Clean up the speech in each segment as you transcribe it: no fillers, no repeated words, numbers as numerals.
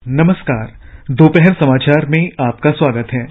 नमस्कार। दोपहर समाचार में आपका स्वागत है।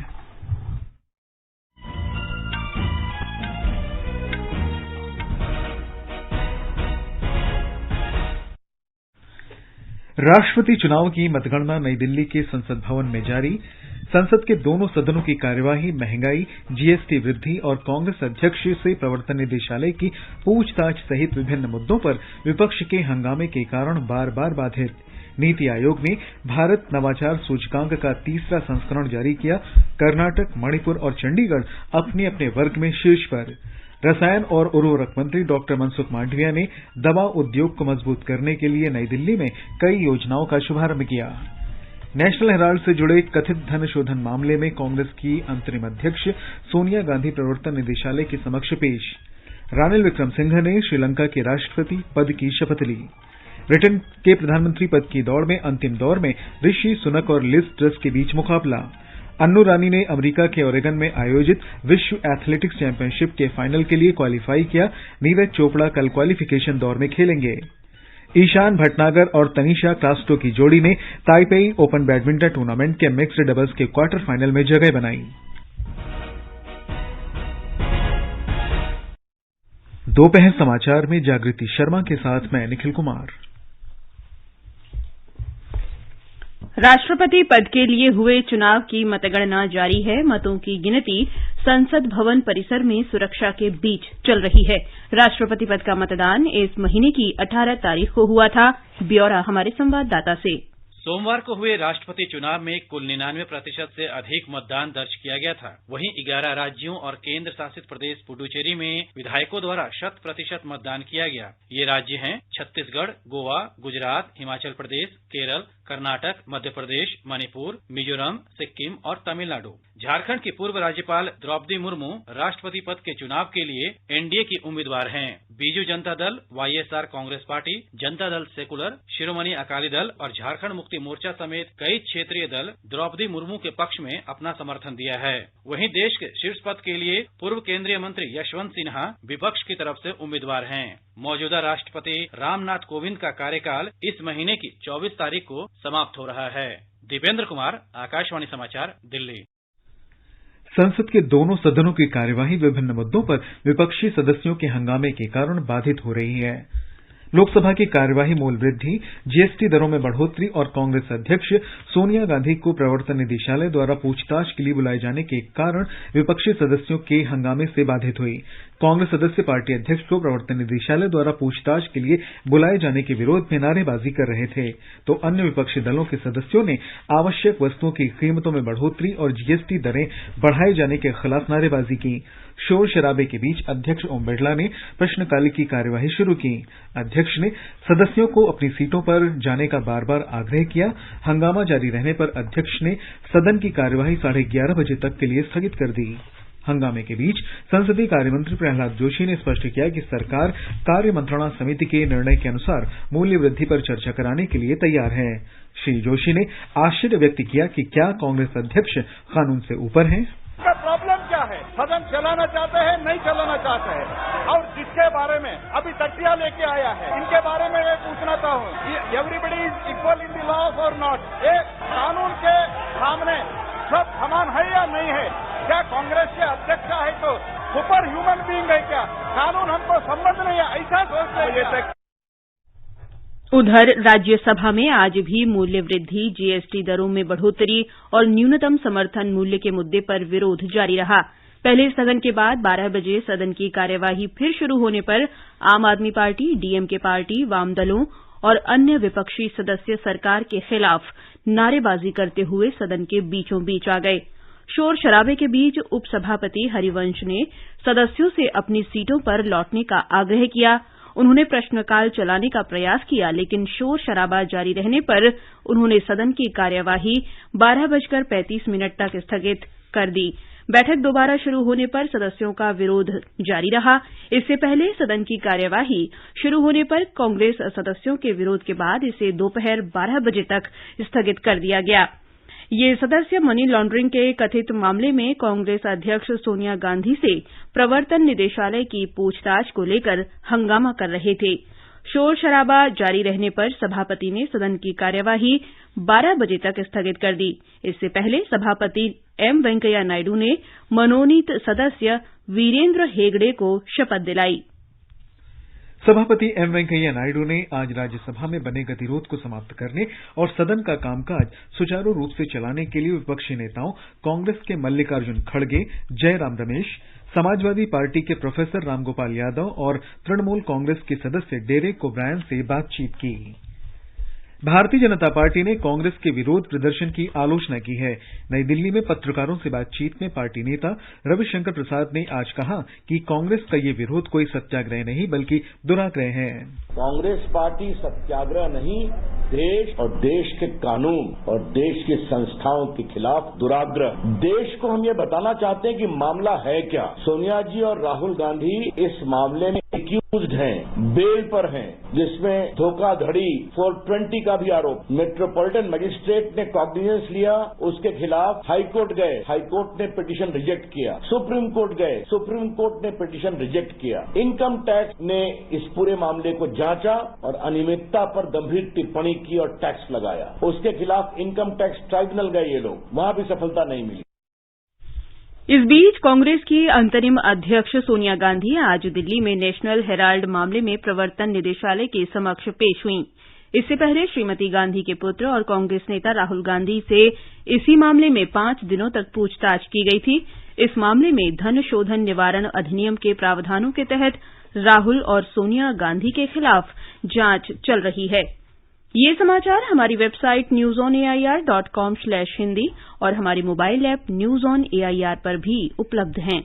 राष्ट्रपति चुनाव की मतगणना नई दिल्ली के संसद भवन में जारी। संसद के दोनों सदनों की कार्यवाही महंगाई, जीएसटी वृद्धि और कांग्रेस अध्यक्ष से प्रवर्तन निदेशालय की पूछताछ सहित विभिन्न मुद्दों पर विपक्ष के हंगामे के कारण बार-बार बाधित। नीति आयोग ने भारत नवाचार सूचकांक का तीसरा संस्करण जारी किया। कर्नाटक, मणिपुर और चंडीगढ़ अपने अपने वर्ग में शीर्ष पर। रसायन और उर्वरक मंत्री डॉक्टर मनसुख मांडविया ने दवा उद्योग को मजबूत करने के लिए नई दिल्ली में कई योजनाओं का शुभारंभ किया। नेशनल हेराल्ड से जुड़े कथित धन शोधन मामले में कांग्रेस की अंतरिम अध्यक्ष सोनिया गांधी प्रवर्तन निदेशालय के समक्ष पेश। रानिल विक्रमसिंघे ने श्रीलंका के राष्ट्रपति पद की शपथ ली। ब्रिटेन के प्रधानमंत्री पद की दौड़ में अंतिम दौर में ऋषि सुनक और लिज ट्रस के बीच मुकाबला। अन्नू रानी ने अमेरिका के ओरेगन में आयोजित विश्व एथलेटिक्स चैंपियनशिप के फाइनल के लिए क्वालीफाई किया। नीरज चोपड़ा कल क्वालिफिकेशन दौर में खेलेंगे। ईशान भटनागर और तनीषा क्लास्टो की जोड़ी ने ताइपेई ओपन बैडमिंटन टूर्नामेंट के मिक्स्ड डबल्स के क्वार्टर फाइनल में जगह बनाई। दोपहर समाचार में जागृति शर्मा के साथ मैं निखिल कुमार। राष्ट्रपति पद के लिए हुए चुनाव की मतगणना जारी है। मतों की गिनती संसद भवन परिसर में सुरक्षा के बीच चल रही है। राष्ट्रपति पद का मतदान इस महीने की 18 तारीख को हुआ था। ब्यौरा हमारे संवाददाता से। सोमवार को हुए राष्ट्रपति चुनाव में कुल 99% से अधिक मतदान दर्ज किया गया था। वहीं 11 राज्यों और केंद्र शासित प्रदेश पुडुचेरी में विधायकों द्वारा 100% मतदान किया गया। ये राज्य हैं छत्तीसगढ़, गोवा, गुजरात, हिमाचल प्रदेश, केरल, कर्नाटक, मध्य प्रदेश, मणिपुर, मिजोरम, सिक्किम और तमिलनाडु। झारखंड की पूर्व राज्यपाल द्रौपदी मुर्मू राष्ट्रपति पद के चुनाव के लिए एनडीए की उम्मीदवार हैं। Biju Janata Dal, YSR Congress party, Janata Dal secular, Shiromani Akali Dal और झारखंड मुक्ति मोर्चा समेत कई क्षेत्रीय दल द्रौपदी मुर्मू के पक्ष में अपना समर्थन दिया है। वहीं देश के शीर्ष पद के लिए पूर्व केंद्रीय मंत्री यशवंत सिन्हा विपक्ष की तरफ से उम्मीदवार हैं। मौजूदा राष्ट्रपति रामनाथ कोविंद का कार्यकाल इस महीने की 24 तारीख को समाप्त हो रहा है। दीपेंद्र कुमार, आकाशवाणी समाचार, दिल्ली। संसद के दोनों सदनों की कार्यवाही विभिन्न मुद्दों पर विपक्षी सदस्यों के हंगामे के कारण बाधित हो रही है। लोकसभा की कार्यवाही मूल वृद्धि, जीएसटी दरों में बढ़ोतरी और कांग्रेस अध्यक्ष सोनिया गांधी को प्रवर्तन निदेशालय द्वारा पूछताछ के लिए बुलाए जाने के कारण विपक्षी सदस्यों के हंगामे से बाधित हुई। कांग्रेस सदस्य पार्टी अध्यक्ष को प्रवर्तन निदेशालय द्वारा पूछताछ के लिए बुलाए जाने के विरोध में नारेबाजी कर रहे थे, तो अन्य विपक्षी दलों के सदस्यों ने आवश्यक वस्तुओं की कीमतों में बढ़ोतरी और जीएसटी दरें बढ़ाए जाने के खिलाफ नारेबाजी की। शोर शराबे के बीच अध्यक्ष ओम बिरला ने प्रश्नकाल की कार्यवाही शुरू की। अध्यक्ष ने सदस्यों को अपनी सीटों पर जाने का बार-बार आग्रह किया। हंगामा जारी रहने पर अध्यक्ष ने सदन की कार्यवाही 11:30 बजे तक के लिए स्थगित कर दी। हंगामे के बीच संसदीय कार्यमंत्री प्रहलाद जोशी ने स्पष्ट किया कि सरकार कार्य मंत्रणा समिति के निर्णय के अनुसार मूल्य वृद्धि पर चर्चा कराने के लिए तैयार है। श्री जोशी ने आश्चर्य व्यक्त किया कि क्या कांग्रेस अध्यक्ष कानून से ऊपर हैं? प्रॉब्लम क्या है? सदन चलाना चाहते हैं, नहीं चलाना चाहते हैं, और जिसके बारे में अभी तकिया लेके आया है, इनके बारे में मैं पूछना चाहूँ, everybody is equal in the law और नॉट? ये कानून के सामने सब समान है या नहीं है? क्या कांग्रेस के अध्यक्ष है तो सुपर ह्यूमन बीइंग है क्या? कानून हमको संबंध नहीं है, ऐसा सोचते हैं। उधर राज्यसभा में आज भी मूल्य वृद्धि, जीएसटी दरों में बढ़ोतरी और न्यूनतम समर्थन मूल्य के मुद्दे पर विरोध जारी रहा। पहले स्थगन के बाद 12 बजे सदन की कार्यवाही फिर शुरू होने पर आम आदमी पार्टी, डीएमके पार्टी, वाम दलों और अन्य विपक्षी सदस्य सरकार के खिलाफ नारेबाजी करते हुए सदन के बीचों बीच आ गए। शोर शराबे के बीच उपसभापति हरिवंश ने सदस्यों से अपनी सीटों पर लौटने का आग्रह किया। उन्होंने प्रश्नकाल चलाने का प्रयास किया, लेकिन शोर शराबा जारी रहने पर उन्होंने सदन की कार्यवाही 12:35 तक स्थगित कर दी। बैठक दोबारा शुरू होने पर सदस्यों का विरोध जारी रहा। इससे पहले सदन की कार्यवाही शुरू होने पर कांग्रेस सदस्यों के विरोध के बाद इसे दोपहर 12 बजे तक स्थगित कर दिया गया। ये सदस्य मनी लॉन्ड्रिंग के कथित मामले में कांग्रेस अध्यक्ष सोनिया गांधी से प्रवर्तन निदेशालय की पूछताछ को लेकर हंगामा कर रहे थे। शोर शराबा जारी रहने पर सभापति ने सदन की कार्यवाही 12 बजे तक स्थगित कर दी। इससे पहले सभापति एम वेंकैया नायडू ने मनोनीत सदस्य वीरेंद्र हेगड़े को शपथ दिलाई। सभापति एम वेंकैया नायडू ने आज राज्यसभा में बने गतिरोध को समाप्त करने और सदन का कामकाज सुचारू रूप से चलाने के लिए विपक्षी नेताओं कांग्रेस के मल्लिकार्जुन खड़गे, जयराम रमेश, समाजवादी पार्टी के प्रोफेसर रामगोपाल यादव और तृणमूल कांग्रेस के सदस्य डेरेक ओब्रायन से बातचीत की। भारतीय जनता पार्टी ने कांग्रेस के विरोध प्रदर्शन की आलोचना की है। नई दिल्ली में पत्रकारों से बातचीत में पार्टी नेता रविशंकर प्रसाद ने आज कहा कि कांग्रेस का ये विरोध कोई सत्याग्रह नहीं बल्कि दुराग्रह है। कांग्रेस पार्टी सत्याग्रह नहीं, देश और देश के कानून और देश की संस्थाओं के खिलाफ दुराग्रह। देश को हम ये बताना चाहते हैं कि मामला है क्या। सोनिया जी और राहुल गांधी इस मामले में एक्यूज्ड हैं, बेल पर हैं, जिसमें धोखाधड़ी 420 का भी आरोप। मेट्रोपॉलिटन मजिस्ट्रेट ने कॉग्निजेंस लिया, उसके खिलाफ हाईकोर्ट गए, हाईकोर्ट ने पिटीशन रिजेक्ट किया, सुप्रीम कोर्ट गए, सुप्रीम कोर्ट ने पिटीशन रिजेक्ट किया। इनकम टैक्स ने इस पूरे मामले को जांचा और अनियमितता पर गंभीर टिप्पणी की और टैक्स लगाया। उसके खिलाफ इनकम टैक्स ट्राइब्यूनल गए ये लोग, वहां भी सफलता नहीं मिली। इस बीच कांग्रेस की अंतरिम अध्यक्ष सोनिया गांधी आज दिल्ली में नेशनल हेराल्ड मामले में प्रवर्तन निदेशालय के समक्ष पेश हुईं। इससे पहले श्रीमती गांधी के पुत्र और कांग्रेस नेता राहुल गांधी से इसी मामले में 5 दिनों तक पूछताछ की गई थी। इस मामले में धन शोधन निवारण अधिनियम के प्रावधानों के तहत राहुल और सोनिया गांधी के खिलाफ जांच चल रही है। ये समाचार हमारी वेबसाइट newsonair.com/hindi और हमारी mobile app news on AIR पर भी उपलब्ध हैं।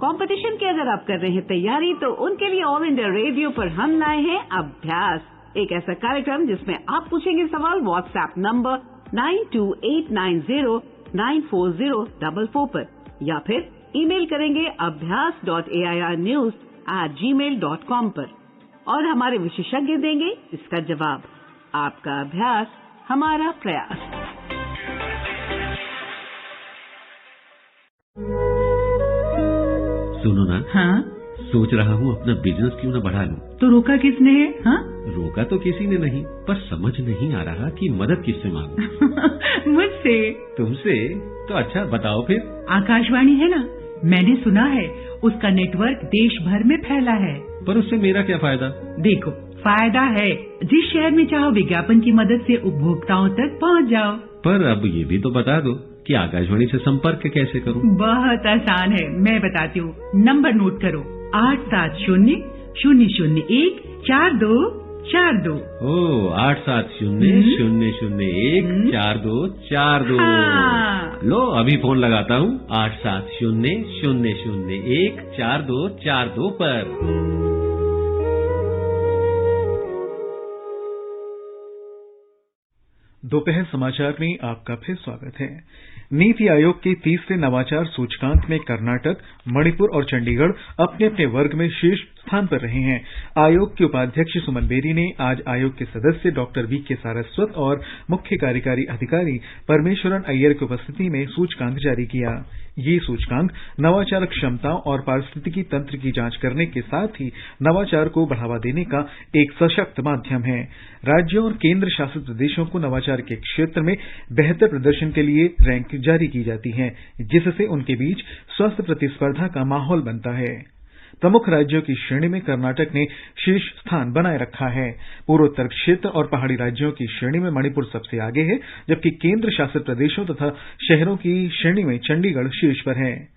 कंपटीशन की अगर आप कर रहे हैं तैयारी तो उनके लिए ऑल इंडिया रेडियो पर हम लाए हैं अभ्यास, एक ऐसा कार्यक्रम जिसमें आप पूछेंगे सवाल व्हाट्सएप नंबर 9289094044 पर या फिर ईमेल करेंगे abhyas.airnews@gmail.com पर और हमारे विशेषज्ञ देंगे इसका जवाब। आपका अभ्यास हमारा प्रयास। सुनो ना, हाँ? सोच रहा हूँ अपना बिजनेस क्यों ना बढ़ा लूं। तो रोका किसने है? हाँ? रोका तो किसी ने नहीं, पर समझ नहीं आ रहा कि मदद किससे मांगूं। मुझसे। तुमसे? तो अच्छा बताओ फिर। आकाशवाणी है ना, मैंने सुना है उसका नेटवर्क देश भर में फैला है। पर उससे मेरा क्या फायदा? देखो, फायदा है, जिस शहर में चाहो विज्ञापन की मदद से उपभोक्ताओं तक पहुंच जाओ। पर अब ये भी तो बता दो कि आकाशवाणी से संपर्क कैसे करूं? बहुत आसान है, मैं बताती हूँ। नंबर नोट करो, 870-001-4242। ओ 870-001-4242। लो अभी फोन लगाता हूँ 870-001-4242 पर। दोपहर समाचार में आपका फिर स्वागत है। नीति आयोग के तीसरे नवाचार सूचकांक में कर्नाटक, मणिपुर और चंडीगढ़ अपने अपने वर्ग में शीर्ष स्थान पर रहे हैं। आयोग के उपाध्यक्ष सुमन बेरी ने आज आयोग के सदस्य डॉक्टर वी.के. सारस्वत और मुख्य कार्यकारी अधिकारी परमेश्वरन अय्यर की उपस्थिति में सूचकांक जारी किया। ये सूचकांक नवाचार क्षमताओं और पारिस्थितिकी तंत्र की जांच करने के साथ ही नवाचार को बढ़ावा देने का एक सशक्त माध्यम है। राज्यों और केंद्र शासित प्रदेशों को नवाचार के क्षेत्र में बेहतर प्रदर्शन के लिए रैंक जारी की जाती है, जिससे उनके बीच स्वस्थ प्रतिस्पर्धा का माहौल बनता है। प्रमुख राज्यों की श्रेणी में कर्नाटक ने शीर्ष स्थान बनाए रखा है। पूर्वोत्तर क्षेत्र और पहाड़ी राज्यों की श्रेणी में मणिपुर सबसे आगे है, जबकि केंद्र शासित प्रदेशों तथा शहरों की श्रेणी में चंडीगढ़ शीर्ष पर है।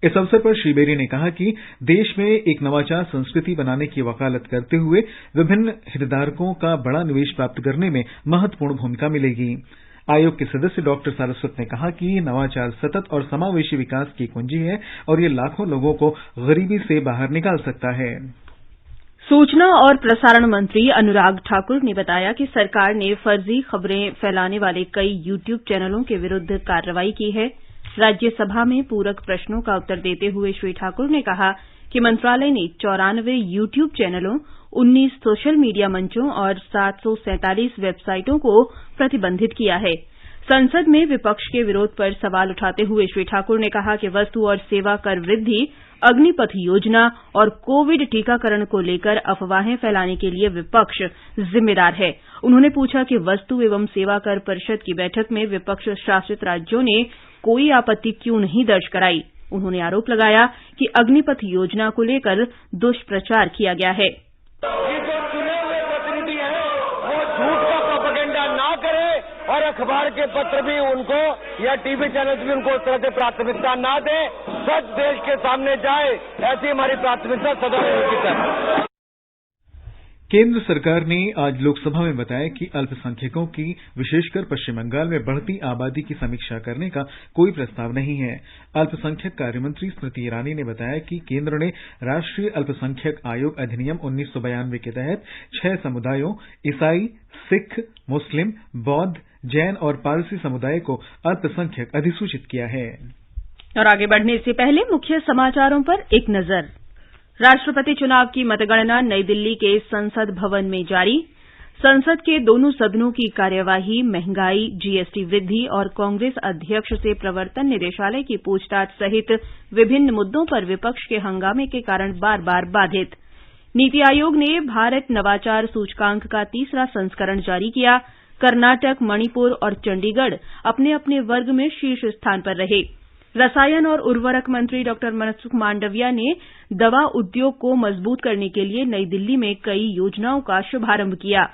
इस अवसर पर श्री बेरी ने कहा कि देश में एक नवाचार संस्कृति बनाने की वकालत करते हुए विभिन्न हितधारकों का बड़ा निवेश प्राप्त करने में महत्वपूर्ण भूमिका मिलेगी। आयोग के सदस्य डॉक्टर सारस्वत ने कहा कि नवाचार सतत और समावेशी विकास की कुंजी है और ये लाखों लोगों को गरीबी से बाहर निकाल सकता है। सूचना और प्रसारण मंत्री अनुराग ठाकुर ने बताया कि सरकार ने फर्जी खबरें फैलाने वाले कई यूट्यूब चैनलों के विरुद्ध कार्रवाई की है। राज्यसभा में पूरक प्रश्नों का उत्तर देते हुए श्री ठाकुर ने कहा कि मंत्रालय ने 94 यूट्यूब चैनलों, 19 सोशल मीडिया मंचों और 747 वेबसाइटों को प्रतिबंधित किया है। संसद में विपक्ष के विरोध पर सवाल उठाते हुए श्री ठाकुर ने कहा कि वस्तु और सेवा कर वृद्धि अग्निपथ योजना और कोविड टीकाकरण को लेकर अफवाहें फैलाने के लिए विपक्ष जिम्मेदार है। उन्होंने पूछा कि वस्तु एवं सेवा कर परिषद की बैठक में विपक्ष शासित राज्यों ने कोई आपत्ति क्यों नहीं दर्ज कराई। उन्होंने आरोप लगाया कि अग्निपथ योजना को लेकर दुष्प्रचार किया गया है। ये जो चुने हुए प्रतिनिधि हैं वो झूठ का प्रोपेगेंडा ना करे और अखबार के पत्र भी उनको या टीवी चैनल भी उनको उस तरह से प्राथमिकता ना दे। सच देश के सामने जाए, ऐसी हमारी प्राथमिकता सदा निश्चित है। केंद्र सरकार ने आज लोकसभा में बताया कि अल्पसंख्यकों की विशेषकर पश्चिम बंगाल में बढ़ती आबादी की समीक्षा करने का कोई प्रस्ताव नहीं है। अल्पसंख्यक कार्यमंत्री स्मृति ईरानी ने बताया कि केंद्र ने राष्ट्रीय अल्पसंख्यक आयोग अधिनियम 1992 के तहत 6 समुदायों ईसाई, सिख, मुस्लिम, बौद्ध, जैन और पारसी समुदाय को अल्पसंख्यक अधिसूचित किया है। और आगे बढ़ने से पहले मुख्य समाचारों पर एक नजर। राष्ट्रपति चुनाव की मतगणना नई दिल्ली के संसद भवन में जारी। संसद के दोनों सदनों की कार्यवाही महंगाई, जीएसटी वृद्धि और कांग्रेस अध्यक्ष से प्रवर्तन निदेशालय की पूछताछ सहित विभिन्न मुद्दों पर विपक्ष के हंगामे के कारण बार बार बाधित। नीति आयोग ने भारत नवाचार सूचकांक का 3रा संस्करण जारी किया। कर्नाटक, मणिपुर और चंडीगढ़ अपने अपने वर्ग में शीर्ष स्थान पर रहे। रसायन और उर्वरक मंत्री डॉ मनसुख मांडविया ने दवा उद्योग को मजबूत करने के लिए नई दिल्ली में कई योजनाओं का शुभारंभ किया।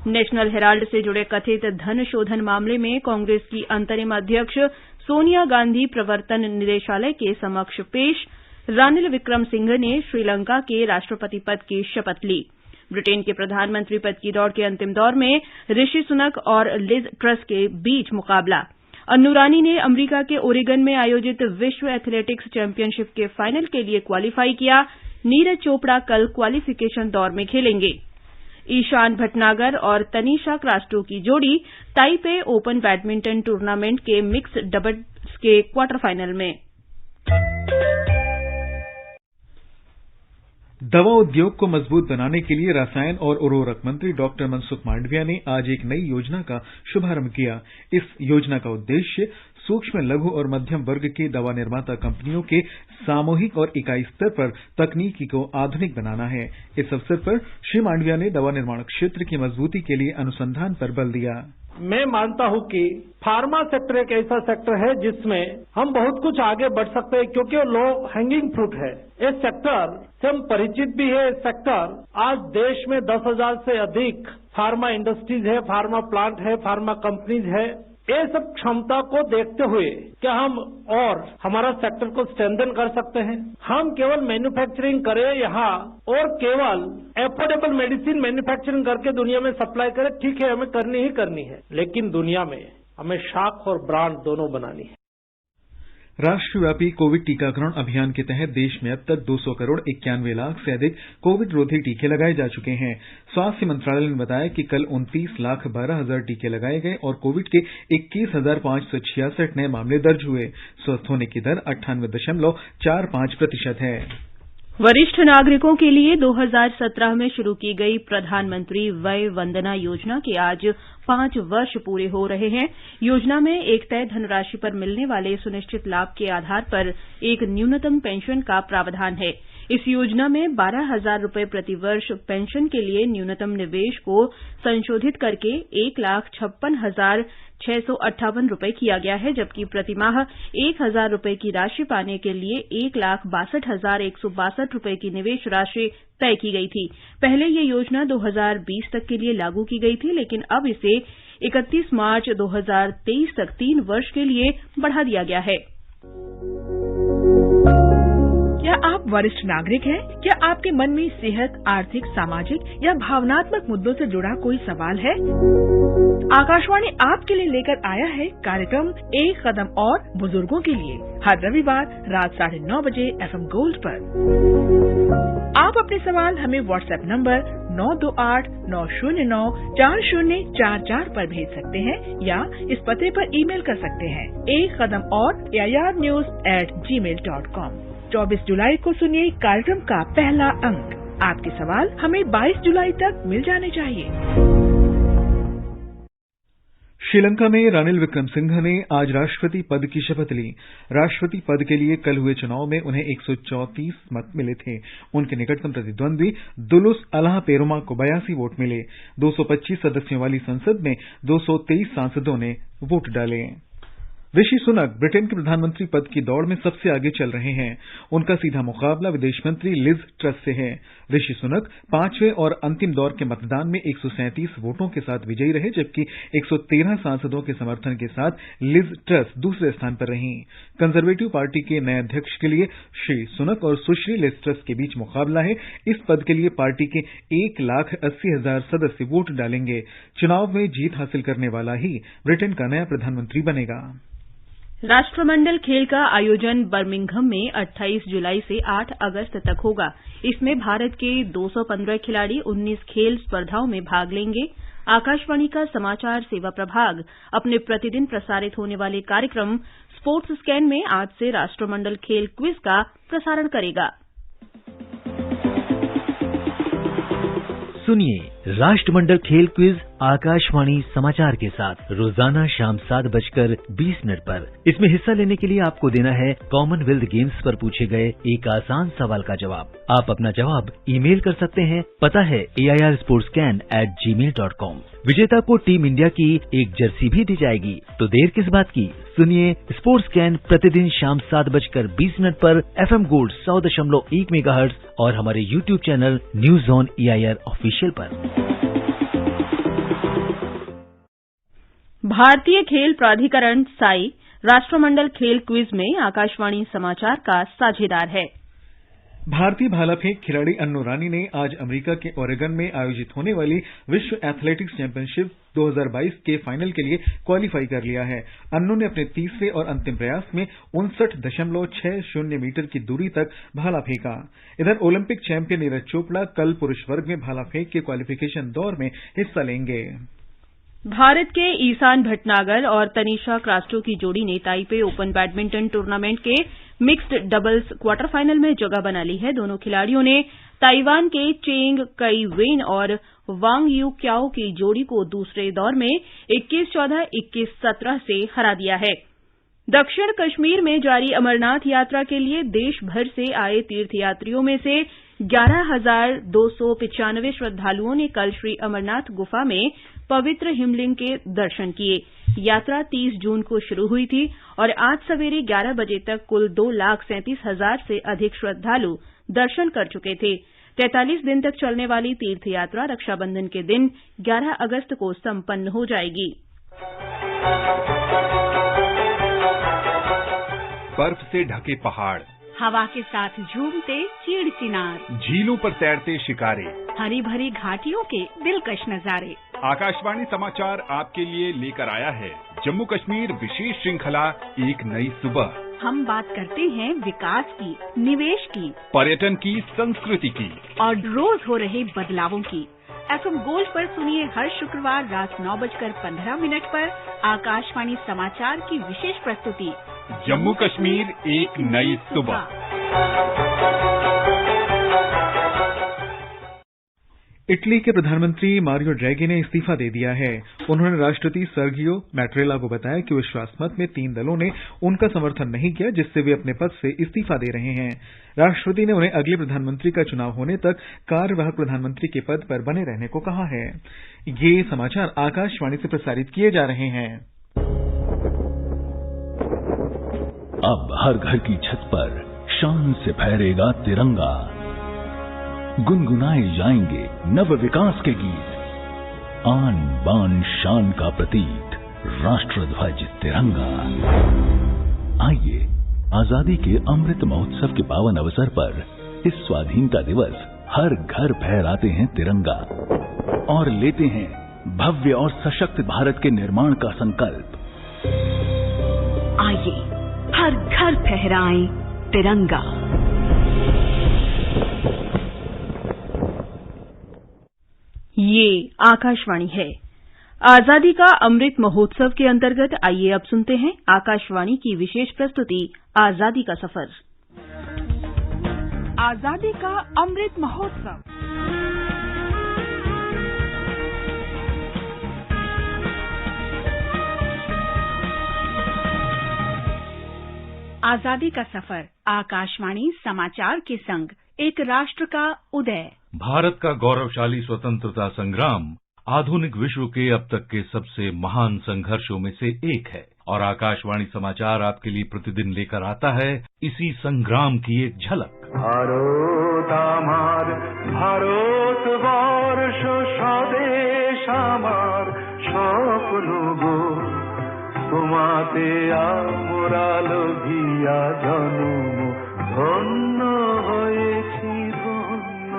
नेशनल हेराल्ड से जुड़े कथित धन शोधन मामले में कांग्रेस की अंतरिम अध्यक्ष सोनिया गांधी प्रवर्तन निदेशालय के समक्ष पेश। रानिल विक्रमसिंघे ने श्रीलंका के राष्ट्रपति पद की शपथ ली। ब्रिटेन के प्रधानमंत्री पद की दौड़ के अंतिम दौर में ऋषि सुनक और लिज ट्रस के बीच मुकाबला। अन्नू रानी ने अमेरिका के ओरेगन में आयोजित विश्व एथलेटिक्स चैंपियनशिप के फाइनल के लिए क्वालीफाई किया। नीरज चोपड़ा कल क्वालिफिकेशन दौर में खेलेंगे। ईशान भटनागर और तनीषा क्रास्टो की जोड़ी ताइपे ओपन बैडमिंटन टूर्नामेंट के मिक्स्ड डबल्स के क्वार्टर फाइनल में। दवा उद्योग को मजबूत बनाने के लिए रसायन और उर्वरक मंत्री डॉक्टर मनसुख मांडविया ने आज एक नई योजना का शुभारंभ किया। इस योजना का उद्देश्य सूक्ष्म, लघु और मध्यम वर्ग के दवा निर्माता कंपनियों के सामूहिक और इकाई स्तर पर तकनीकी को आधुनिक बनाना है। इस अवसर पर श्री मांडविया ने दवा निर्माण क्षेत्र की मजबूती के लिए अनुसंधान पर बल दिया। मैं मानता हूं कि फार्मा सेक्टर एक ऐसा सेक्टर है जिसमें हम बहुत कुछ आगे बढ़ सकते हैं, क्योंकि वो लो हैंगिंग फ्रूट है। इस सेक्टर से हम परिचित भी है। इस सेक्टर आज देश में 10,000 से अधिक फार्मा इंडस्ट्रीज है, फार्मा प्लांट है, फार्मा कंपनीज है। ये सब क्षमता को देखते हुए क्या हम और हमारा सेक्टर को स्ट्रेंथन कर सकते हैं। हम केवल मैन्युफैक्चरिंग करें यहाँ और केवल एफोर्डेबल मेडिसिन मैन्युफैक्चरिंग करके दुनिया में सप्लाई करें, ठीक है, हमें करनी ही करनी है, लेकिन दुनिया में हमें शाख और ब्रांड दोनों बनानी है। राष्ट्रव्यापी कोविड टीकाकरण अभियान के तहत देश में अब तक 200 करोड़ 91 लाख से अधिक कोविड रोधी टीके लगाए जा चुके हैं। स्वास्थ्य मंत्रालय ने बताया कि कल 29,12,000 टीके लगाए गए और कोविड के 21,566 नए मामले दर्ज हुए। स्वस्थ होने की दर 98.45% है। वरिष्ठ नागरिकों के लिए 2017 में शुरू की गई प्रधानमंत्री वय वंदना योजना के आज 5 वर्ष पूरे हो रहे हैं। योजना में एक तय धनराशि पर मिलने वाले सुनिश्चित लाभ के आधार पर एक न्यूनतम पेंशन का प्रावधान है। इस योजना में 12,000 रुपये प्रतिवर्ष पेंशन के लिए न्यूनतम निवेश को संशोधित करके 1,56,658 रुपये किया गया है, जबकि प्रतिमाह 1,000 रुपये की राशि पाने के लिए 1,62,162 रुपये की निवेश राशि तय की गई थी। पहले ये योजना 2020 तक के लिए लागू की गई थी, लेकिन अब इसे 31 मार्च 2023 तक 3 वर्ष के लिए बढ़ा दिया गया है। क्या आप वरिष्ठ नागरिक हैं? क्या आपके मन में सेहत, आर्थिक, सामाजिक या भावनात्मक मुद्दों से जुड़ा कोई सवाल है? आकाशवाणी आपके लिए लेकर आया है कार्यक्रम एक कदम और बुजुर्गों के लिए, हर रविवार रात 9:30 बजे FM गोल्ड पर। आप अपने सवाल हमें व्हाट्सएप नंबर 9289094044 पर भेज सकते हैं या इस पते पर ईमेल कर सकते हैं ekadam@airnews@gmail.com। 24 जुलाई को सुनिए कार्यक्रम का पहला अंक। आपके सवाल हमें 22 जुलाई तक मिल जाने चाहिए। श्रीलंका में रानिल विक्रमसिंघे ने आज राष्ट्रपति पद की शपथ ली। राष्ट्रपति पद के लिए कल हुए चुनाव में उन्हें 134 मत मिले थे। उनके निकटतम प्रतिद्वंदी दुलुस अलाह पेरुमा को 82 वोट मिले। 225 सदस्यों वाली संसद में 223 सांसदों ने वोट डाले। ऋषि सुनक ब्रिटेन के प्रधानमंत्री पद की दौड़ में सबसे आगे चल रहे हैं। उनका सीधा मुकाबला विदेश मंत्री लिज ट्रस से है। ऋषि सुनक 5वें और अंतिम दौर के मतदान में 137 वोटों के साथ विजयी रहे, जबकि 113 सांसदों के समर्थन के साथ लिज ट्रस दूसरे स्थान पर रहीं। कंजर्वेटिव पार्टी के नए अध्यक्ष के लिए श्री सुनक और सुश्री लिज ट्रस के बीच मुकाबला है। इस पद के लिए पार्टी के 1,80,000 सदस्य वोट डालेंगे। चुनाव में जीत हासिल करने वाला ही ब्रिटेन का नया प्रधानमंत्री बनेगा। राष्ट्रमंडल खेल का आयोजन बर्मिंघम में 28 जुलाई से 8 अगस्त तक होगा। इसमें भारत के 215 खिलाड़ी 19 खेल स्पर्धाओं में भाग लेंगे। आकाशवाणी का समाचार सेवा प्रभाग अपने प्रतिदिन प्रसारित होने वाले कार्यक्रम स्पोर्ट्स स्कैन में आज से राष्ट्रमंडल खेल क्विज का प्रसारण करेगा। सुनिए राष्ट्रमंडल खेल क्विज आकाशवाणी समाचार के साथ रोजाना शाम 7:20 पर। इसमें हिस्सा लेने के लिए आपको देना है कॉमनवेल्थ गेम्स पर पूछे गए एक आसान सवाल का जवाब। आप अपना जवाब ईमेल कर सकते हैं। पता है airsportscan@gmail.com। विजेता को टीम इंडिया की एक जर्सी भी दी जाएगी। तो देर किस बात की, सुनिए स्पोर्ट्स कैन प्रतिदिन शाम 7:20 पर FM गोल्ड 100.1 मेगाहर्ट्ज और हमारे YouTube channel news on EIR official पर। भारतीय खेल प्राधिकरण साई राष्ट्रमंडल खेल क्विज में आकाशवाणी समाचार का साझेदार है। भारतीय भाला फेंक खिलाड़ी अन्नू रानी ने आज अमेरिका के ओरेगन में आयोजित होने वाली विश्व एथलेटिक्स चैंपियनशिप 2022 के फाइनल के लिए क्वालीफाई कर लिया है। अन्नू ने अपने तीसरे और अंतिम प्रयास में 59.60 मीटर की दूरी तक भाला फेंका। इधर ओलंपिक चैंपियन नीरज चोपड़ा कल पुरुष वर्ग में भाला फेंक के क्वालिफिकेशन दौर में हिस्सा लेंगे। भारत के ईशान भटनागर और तनीषा क्रास्टो की जोड़ी ने ताइपे ओपन बैडमिंटन टूर्नामेंट के मिक्स्ड डबल्स क्वार्टर फाइनल में जगह बना ली है। दोनों खिलाड़ियों ने ताइवान के चेंग कई वेन और वांग यू क्याओ की जोड़ी को दूसरे दौर में 21-14, 21-17 से हरा दिया है। दक्षिण कश्मीर में जारी अमरनाथ यात्रा के लिए देश भर से आए तीर्थयात्रियों में से 11,295 श्रद्धालुओं ने कल श्री अमरनाथ गुफा में पवित्र हिमलिंग के दर्शन किए। यात्रा 30 जून को शुरू हुई थी और आज सवेरे 11 बजे तक कुल 2,37,000 से अधिक श्रद्धालु दर्शन कर चुके थे। 43 दिन तक चलने वाली तीर्थयात्रा रक्षाबंधन के दिन 11 अगस्त को संपन्न हो जाएगी। बर्फ से ढके पहाड़, हवा के साथ झूमते चीड़ चिनार, झीलों पर तैरते शिकारे, हरी भरी घाटियों के दिलकश नजारे। आकाशवाणी समाचार आपके लिए लेकर आया है जम्मू कश्मीर विशेष श्रृंखला एक नई सुबह। हम बात करते हैं विकास की, निवेश की, पर्यटन की, संस्कृति की और रोज हो रहे बदलावों की। FM गोल्ड पर सुनिए हर शुक्रवार रात 9:15 पर आकाशवाणी समाचार की विशेष प्रस्तुति जम्मू कश्मीर एक नई सुबह। इटली के प्रधानमंत्री मारियो ड्रैगी ने इस्तीफा दे दिया है। उन्होंने राष्ट्रपति सर्गियो मैट्रेला को बताया कि विश्वास मत में 3 दलों ने उनका समर्थन नहीं किया, जिससे वे अपने पद से इस्तीफा दे रहे हैं। राष्ट्रपति ने उन्हें अगले प्रधानमंत्री का चुनाव होने तक कार्यवाहक प्रधानमंत्री के पद पर बने रहने को कहा है। ये समाचार आकाशवाणी से प्रसारित किए जा रहे हैं। अब हर घर की छत पर शान से फहरेगा तिरंगा, गुनगुनाए जाएंगे नव विकास के गीत, आन बान शान का प्रतीक राष्ट्रध्वज तिरंगा। आइए आजादी के अमृत महोत्सव के पावन अवसर पर इस स्वाधीनता दिवस हर घर फहराते हैं तिरंगा और लेते हैं भव्य और सशक्त भारत के निर्माण का संकल्प। आइए हर घर फहराएं तिरंगा। ये आकाशवाणी है। आजादी का अमृत महोत्सव के अंतर्गत आइए अब सुनते हैं आकाशवाणी की विशेष प्रस्तुति आजादी का सफर। आजादी का अमृत महोत्सव। आजादी का सफर, आकाशवाणी समाचार के संग एक राष्ट्र का उदय। भारत का गौरवशाली स्वतंत्रता संग्राम आधुनिक विश्व के अब तक के सबसे महान संघर्षों में से एक है और आकाशवाणी समाचार आपके लिए प्रतिदिन लेकर आता है इसी संग्राम की एक झलक। भारत आमार भारतवर्ष स्वदेश आमार स्वप्न गो তোমাতে আমরা লোভিয়া জন্ম ধন্য হয়েছি ধন্য।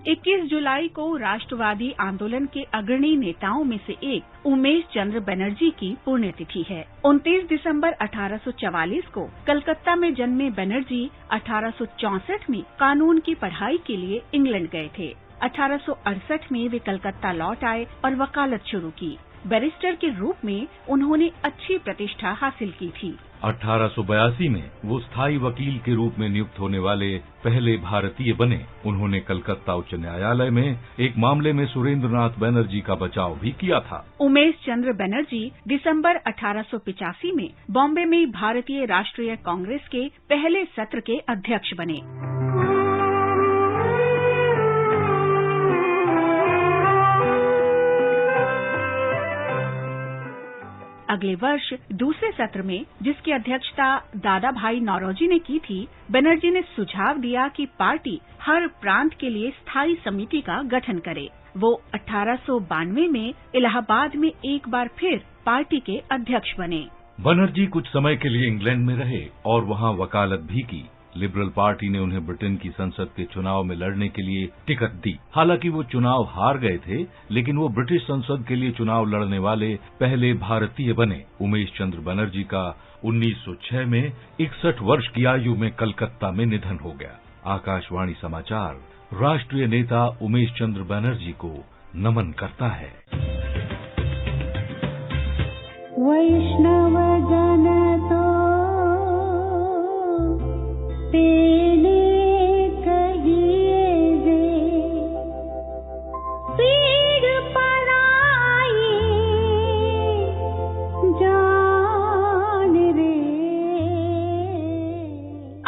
21 जुलाई को राष्ट्रवादी आंदोलन के अग्रणी नेताओं में से एक उमेश चंद्र बनर्जी की पुण्यतिथि है। 29 दिसंबर 1844 को कलकत्ता में जन्मे बनर्जी 1864 में कानून की पढ़ाई के लिए इंग्लैंड गए थे। 1868 में वे कलकत्ता लौट आए और वकालत शुरू की। बैरिस्टर के रूप में उन्होंने अच्छी प्रतिष्ठा हासिल की थी। 1882 में वो स्थायी वकील के रूप में नियुक्त होने वाले पहले भारतीय बने। उन्होंने कलकत्ता उच्च न्यायालय में एक मामले में सुरेंद्रनाथ बनर्जी का बचाव भी किया था। उमेश चंद्र बनर्जी दिसंबर 1885 में बॉम्बे में भारतीय राष्ट्रीय कांग्रेस के पहले सत्र के अध्यक्ष बने। अगले वर्ष दूसरे सत्र में, जिसकी अध्यक्षता दादा भाई नौरोजी ने की थी, बनर्जी ने सुझाव दिया कि पार्टी हर प्रांत के लिए स्थायी समिति का गठन करे। वो 1892 में इलाहाबाद में एक बार फिर पार्टी के अध्यक्ष बने। बनर्जी कुछ समय के लिए इंग्लैंड में रहे और वहां वकालत भी की। लिबरल पार्टी ने उन्हें ब्रिटेन की संसद के चुनाव में लड़ने के लिए टिकट दी। हालांकि वो चुनाव हार गए थे, लेकिन वो ब्रिटिश संसद के लिए चुनाव लड़ने वाले पहले भारतीय बने। उमेश चंद्र बनर्जी का 1906 में 61 वर्ष की आयु में कलकत्ता में निधन हो गया। आकाशवाणी समाचार राष्ट्रीय नेता उमेश चंद्र बनर्जी को नमन करता है। वैष्णव जन तो तेने कहिए जे पीड़ पराई जान रे।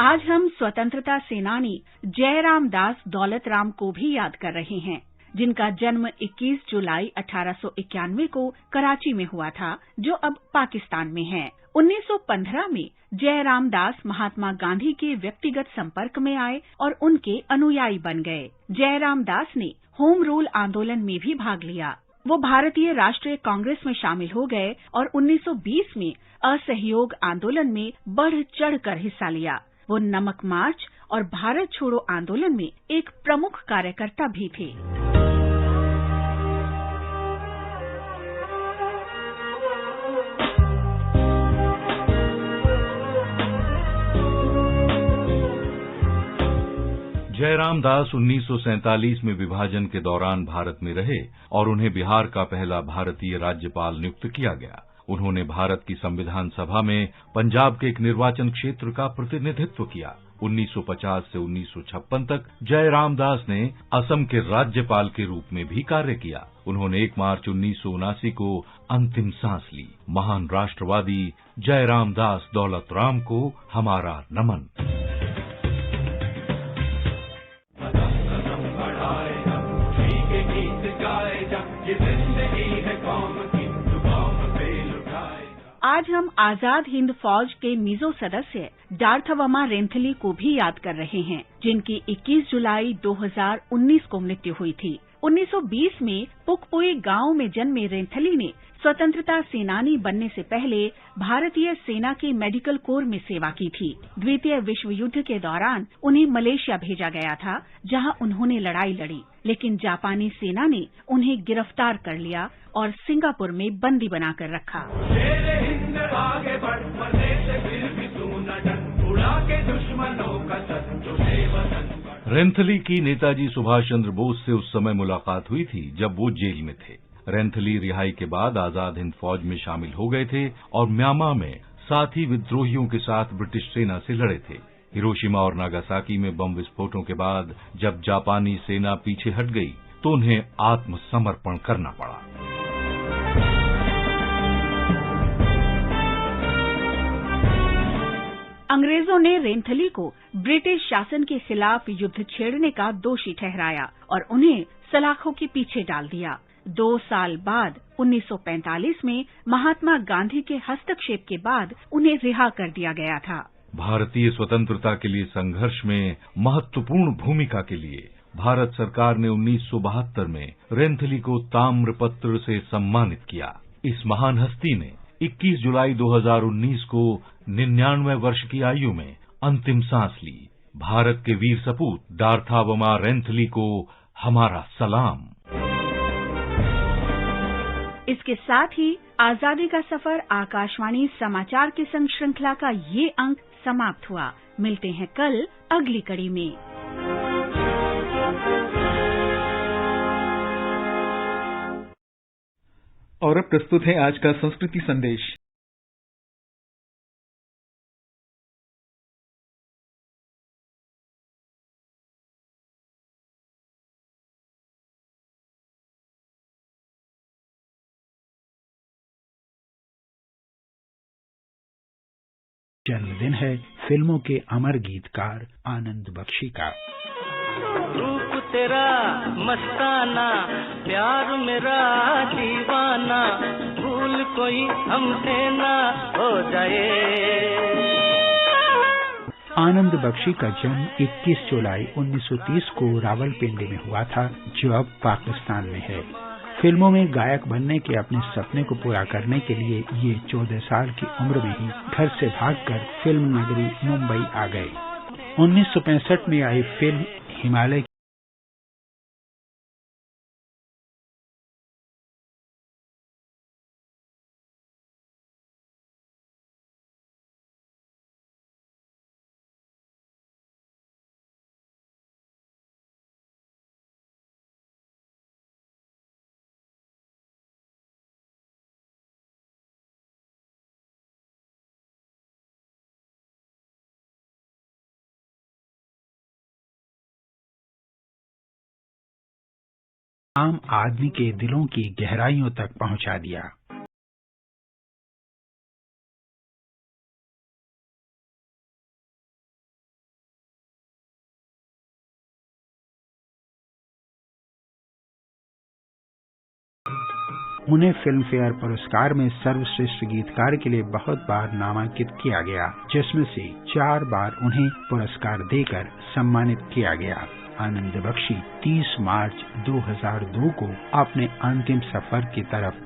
आज हम स्वतंत्रता सेनानी जयराम दास दौलत राम को भी याद कर रहे हैं, जिनका जन्म 21 जुलाई 1891 को कराची में हुआ था, जो अब पाकिस्तान में है। 1915 में जयराम दास महात्मा गांधी के व्यक्तिगत संपर्क में आए और उनके अनुयायी बन गए। जयराम दास ने होम रूल आंदोलन में भी भाग लिया। वो भारतीय राष्ट्रीय कांग्रेस में शामिल हो गए और 1920 में असहयोग आंदोलन में बढ़ चढ़कर हिस्सा लिया। वो नमक मार्च और भारत छोड़ो आंदोलन में एक प्रमुख कार्यकर्ता भी थे। जयराम दास 1947 में विभाजन के दौरान भारत में रहे और उन्हें बिहार का पहला भारतीय राज्यपाल नियुक्त किया गया। उन्होंने भारत की संविधान सभा में पंजाब के एक निर्वाचन क्षेत्र का प्रतिनिधित्व किया। 1950 से 1956 तक जयराम दास ने असम के राज्यपाल के रूप में भी कार्य किया। उन्होंने 1 मार्च 1979 को अंतिम सांस ली। महान राष्ट्रवादी जयराम दास दौलत राम को हमारा नमन। आज हम आजाद हिंद फौज के मिजो सदस्य डार्थवमा रेंथली को भी याद कर रहे हैं, जिनकी 21 जुलाई 2019 को मृत्यु हुई थी। 1920 में पुकपुई गांव में जन्मे रेंथली ने स्वतंत्रता सेनानी बनने से पहले भारतीय सेना के मेडिकल कोर में सेवा की थी। द्वितीय विश्व युद्ध के दौरान उन्हें मलेशिया भेजा गया था, जहां उन्होंने लड़ाई लड़ी, लेकिन जापानी सेना ने उन्हें गिरफ्तार कर लिया और सिंगापुर में बंदी बनाकर रखा। रेंथली की नेताजी सुभाष चंद्र बोस से उस समय मुलाकात हुई थी जब वो जेल में थे। रेंथली रिहाई के बाद आजाद हिंद फौज में शामिल हो गए थे और म्यांमार में साथी विद्रोहियों के साथ ब्रिटिश सेना से लड़े थे। हिरोशिमा और नागासाकी में बम विस्फोटों के बाद जब जापानी सेना पीछे हट गई तो उन्हें आत्मसमर्पण करना पड़ा। अंग्रेजों ने रेंथली को ब्रिटिश शासन के खिलाफ युद्ध छेड़ने का दोषी ठहराया और उन्हें सलाखों के पीछे डाल दिया। 2 साल बाद 1945 में महात्मा गांधी के हस्तक्षेप के बाद उन्हें रिहा कर दिया गया था। भारतीय स्वतंत्रता के लिए संघर्ष में महत्वपूर्ण भूमिका के लिए भारत सरकार ने 1972 में रेंथली को ताम्रपत्र से सम्मानित किया। इस महान हस्ती ने 21 जुलाई 2019 को 99 वर्ष की आयु में अंतिम सांस ली। भारत के वीर सपूत डार्थावमा रेंथली को हमारा सलाम। इसके साथ ही आजादी का सफर आकाशवाणी समाचार के संग श्रृंखला का ये अंक समाप्त हुआ। मिलते हैं कल अगली कड़ी में। और अब प्रस्तुत है आज का संस्कृति संदेश। जन्मदिन है फिल्मों के अमर गीतकार आनंद बख्शी का। रूप तेरा मस्ताना, प्यार मेरा दीवाना, भूल कोई हमसे ना हो जाए। आनंद बख्शी का जन्म 21 जुलाई 1930 को रावलपिंडी में हुआ था, जो अब पाकिस्तान में है। फिल्मों में गायक बनने के अपने सपने को पूरा करने के लिए ये 14 साल की उम्र में ही घर से भागकर फिल्म नगरी मुंबई आ गए। 1965 में आई फिल्म हिमालय आम आदमी के दिलों की गहराइयों तक पहुंचा दिया। उन्हें फिल्म फेयर पुरस्कार में सर्वश्रेष्ठ गीतकार के लिए बहुत बार नामांकित किया गया, जिसमें से 4 बार उन्हें पुरस्कार देकर सम्मानित किया गया। आनंद बख्शी 30 मार्च 2002 को अपने अंतिम सफर की तरफ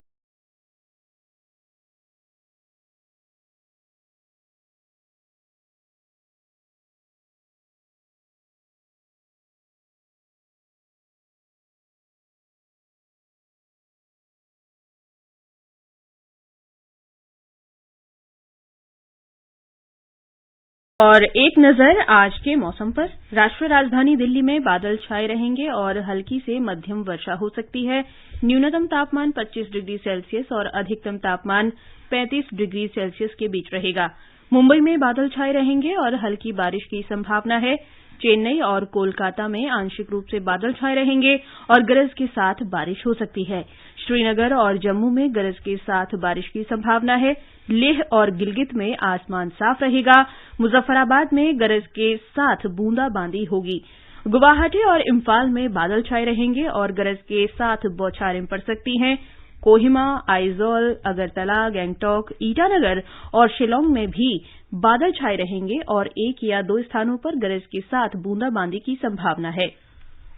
और एक नजर आज के मौसम पर। राष्ट्रीय राजधानी दिल्ली में बादल छाए रहेंगे और हल्की से मध्यम वर्षा हो सकती है। न्यूनतम तापमान 25 डिग्री सेल्सियस और अधिकतम तापमान 35 डिग्री सेल्सियस के बीच रहेगा। मुंबई में बादल छाए रहेंगे और हल्की बारिश की संभावना है। चेन्नई और कोलकाता में आंशिक रूप से बादल छाए रहेंगे और गरज के साथ बारिश हो सकती है। श्रीनगर और जम्मू में गरज के साथ बारिश की संभावना है। लेह और गिलगित में आसमान साफ रहेगा। मुजफ्फराबाद में गरज के साथ बूंदाबांदी होगी। गुवाहाटी और इम्फाल में बादल छाए रहेंगे और गरज के साथ बौछारें पड़ सकती हैं। कोहिमा, आइजोल, अगरतला, गंगटोक, ईटानगर और शिलांग में भी बादल छाए रहेंगे और 1 या 2 स्थानों पर गरज के साथ बूंदाबांदी की संभावना है।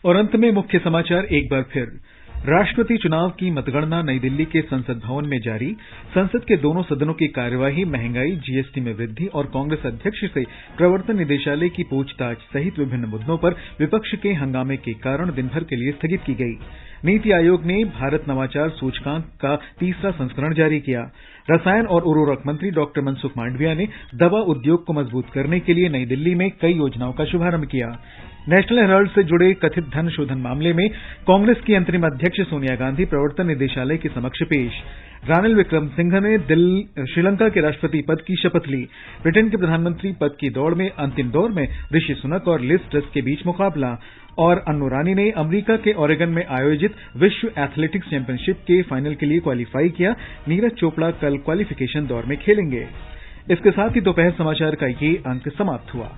और अंत में मुख्य समाचार एक बार फिर। राष्ट्रपति चुनाव की मतगणना नई दिल्ली के संसद भवन में जारी। संसद के दोनों सदनों की कार्यवाही महंगाई, जीएसटी में वृद्धि और कांग्रेस अध्यक्ष से प्रवर्तन निदेशालय की पूछताछ सहित विभिन्न मुद्दों पर विपक्ष के हंगामे के कारण दिन भर के लिए स्थगित की गई। नीति आयोग ने भारत नवाचार सूचकांक का 3रा संस्करण जारी किया। रसायन और उर्वरक मंत्री डॉक्टर मनसुख मांडविया ने दवा उद्योग को मजबूत करने के लिए नई दिल्ली में कई योजनाओं का शुभारंभ किया। नेशनल हेराल्ड से जुड़े कथित धन शोधन मामले में कांग्रेस की अंतरिम अध्यक्ष सोनिया गांधी प्रवर्तन निदेशालय के समक्ष पेश। रानिल विक्रमसिंघे ने श्रीलंका के राष्ट्रपति पद की शपथ ली। ब्रिटेन के प्रधानमंत्री पद की दौड़ में अंतिम दौर में ऋषि सुनक और लिज ट्रस के बीच मुकाबला। और अन्नू रानी ने अमेरिका के ओरेगन में आयोजित विश्व एथलेटिक्स चैंपियनशिप के फाइनल के लिए क्वालीफाई किया। नीरज चोपड़ा कल क्वालिफिकेशन दौर में खेलेंगे। इसके साथ ही दोपहर समाचार का ये अंक समाप्त हुआ।